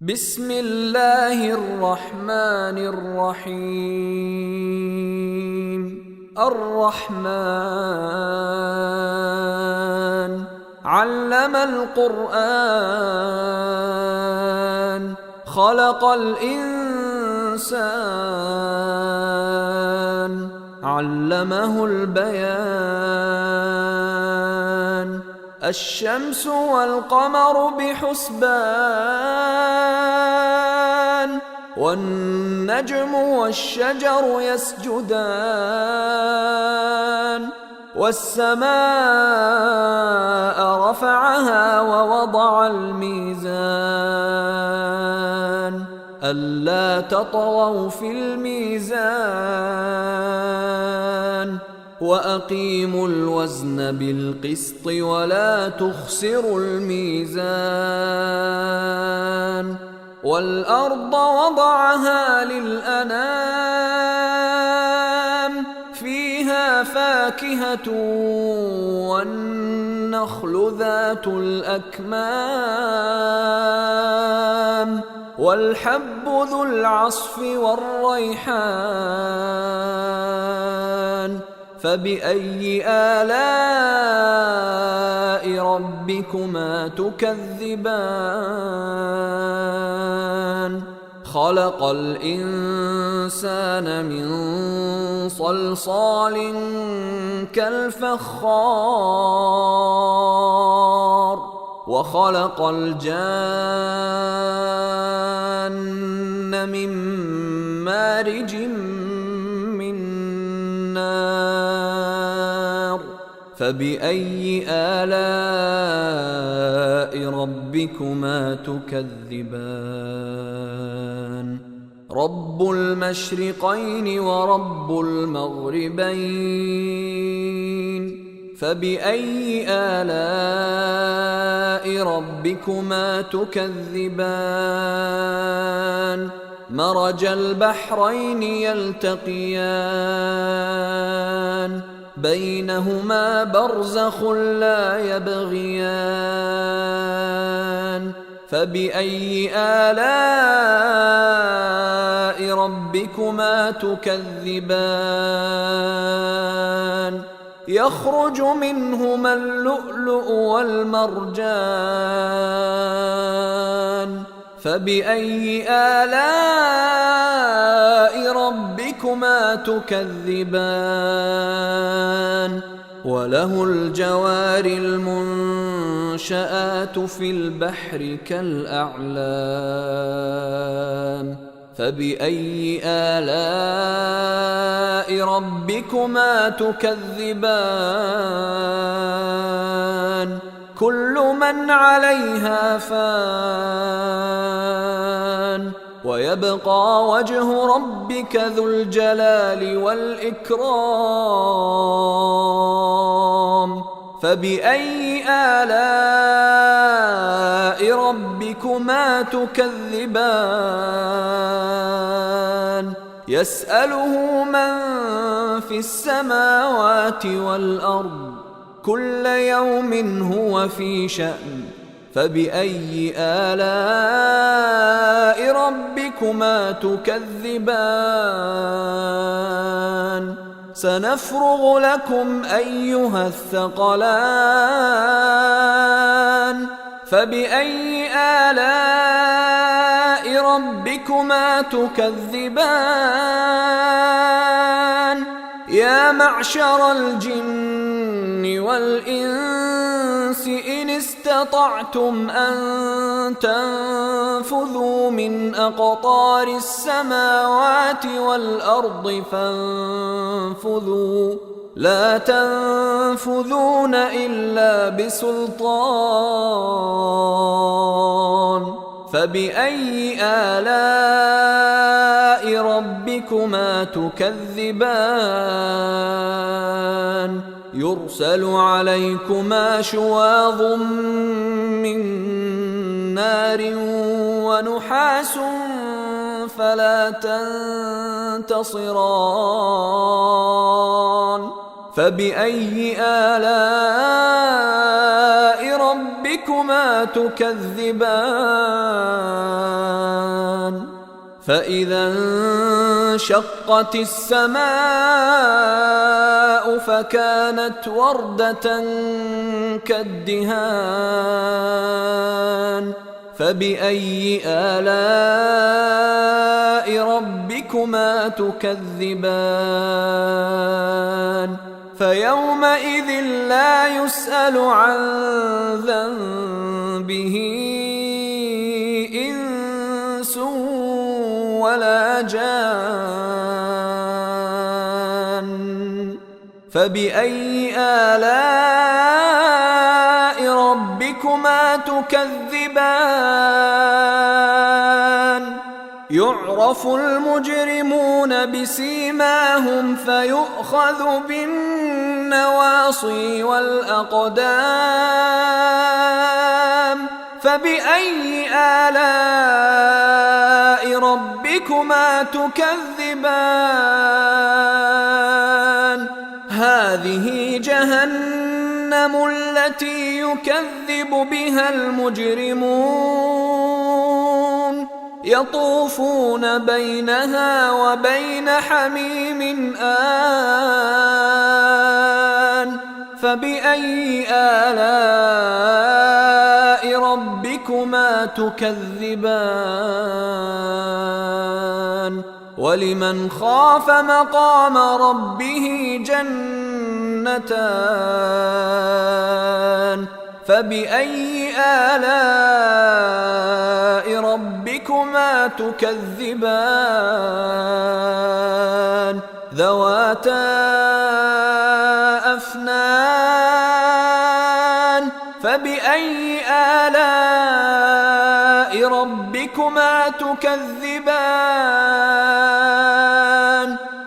بسم الله الرحمن الرحيم الرحمن علم القرآن خلق الإنسان علمه البيان الشمس والقمر بحسبان والنجم والشجر يسجدان والسماء رفعها ووضع الميزان ألا تطغوا في الميزان وأقيموا الوزن بالقسط ولا تخسروا الميزان والأرض وضعها للأنام فيها فاكهة والنخل ذات الأكمام والحب ذو العصف والريحان فبأي آلاء ربكما تكذبان خلق الإنسان من صلصال كالفخار وخلق الجان من مارج من نار فبأي آلاء ربكما تكذبان رب المشرقين ورب المغربين فبأي آلاء ربكما تكذبان مرج البحرين يلتقيان بينهما برزخ لا يبغيان فبأي آلاء ربكما تكذبان يخرج منهما اللؤلؤ والمرجان فبأي آلاء ربكما تكذبان وله الجوار المنشآت في البحر كالأعلام فبأي آلاء ربكما تكذبان كل من عليها فان ويبقى وجه ربك ذو الجلال والإكرام فبأي آلاء ربكما تكذبان يسأله من في السماوات والأرض كل يوم هو في شأن فبأي آلاء ربكما تكذبان سنفرغ لكم أيها الثقلان فبأي آلاء ربكما تكذبان يا معشر الجن والإنس إن استطعتم أن تنفذوا من أقطار السماوات والأرض فانفذوا لا تنفذون إلا بسلطان فبأي آلاء ربكما تكذبان يرسل عليكما شواظ من نار ونحاس فلا تنتصران فبأي آلاء ربكما تكذبان فإذا انشقت السماء فكانت وردة كالدهان فبأي آلاء ربكما تكذبان فيومئذ لا يسأل عن ذنبه إنس ولا جان فبأي آلاء ربكما تكذبان يعرف المجرمون بسيماهم فيؤخذ بالنواصي والأقدام فبأي آلاء ربكما تكذبان هذه جهنم التي يكذب بها المجرمون يطوفون بينها وبين حميم آن فبأي آلاء ربكما تكذبان ولمن خاف مقام ربه جنتان فبأي آلاء ربكما تكذبان ذواتا أفنان فبأي آلاء ربكما تكذبان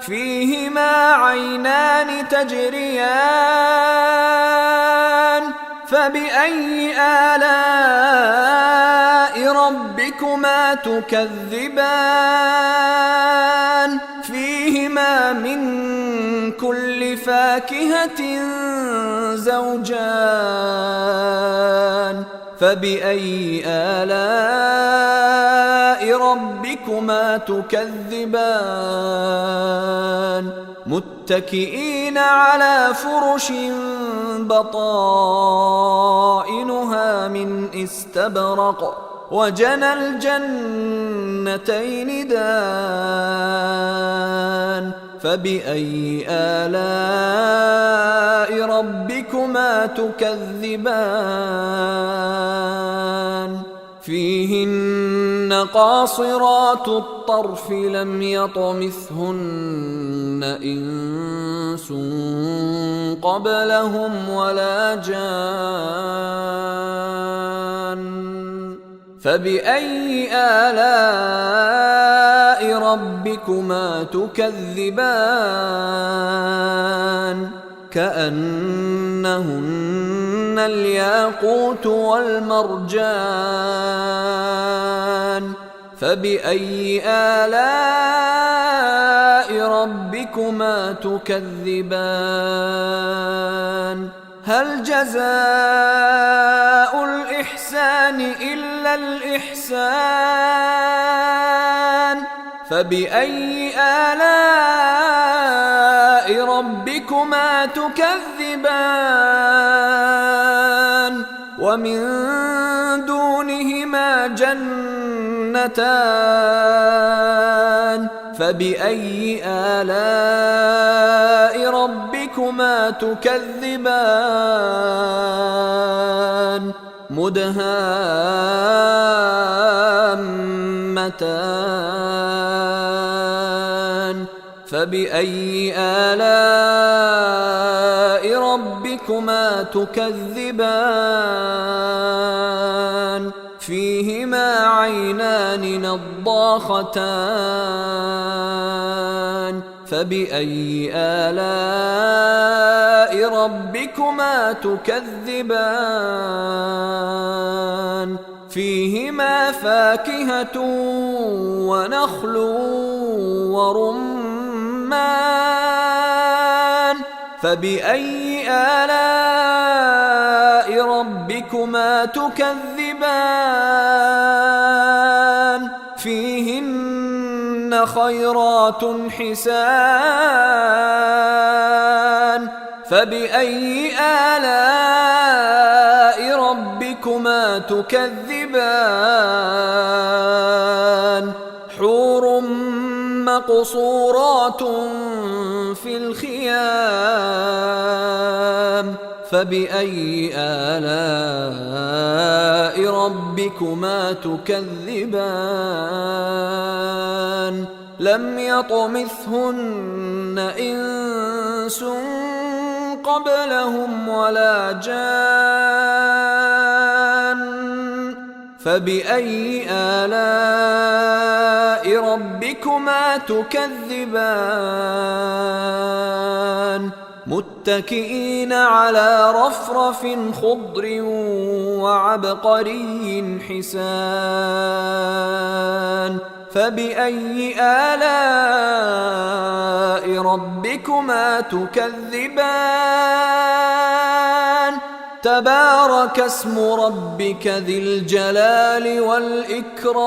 فيهما عينان تجريان فبأي آلاء ربكما تكذبان فيهما من كل فاكهة زوجان فبأي آلاء ربكما تكذبان متكئين على فرش بطائنها من استبرق وجنى الجنتين دان فبأي آلاء ربكما تكذبان فيهن قاصرات الطرف لم يطمثهن إنس قبلهم ولا جان فبأي آلاء ربكما تكذبان كأنهن الياقوت والمرجان فبأي آلاء ربكما تكذبان هل جزاء الإحسان إلا الإحسان فبأي آلاء ربكما تكذبان ومن دونهما جنتان فبأي آلاء ربكما تكذبان مدهامتان فبأي آلاء ربكما تكذبان فيهما عينان نضاختان فبأي آلاء ربكما تكذبان فيهما فاكهة ونخل ورمان فبأي آلاء ربكما تكذبان فيهن فيهن خيرات حسان فبأي آلاء ربكما تكذبان حور مقصورات في الخيام فبأي آلاء ربكما تكذبان لم يطمثهن إنس قبلهم ولا جان فبأي آلاء ربكما تكذبان متكئين على رفرف خضر وعبقري حسان فبأي آلاء ربكما تكذبان تبارك اسم ربك ذي الجلال والإكرام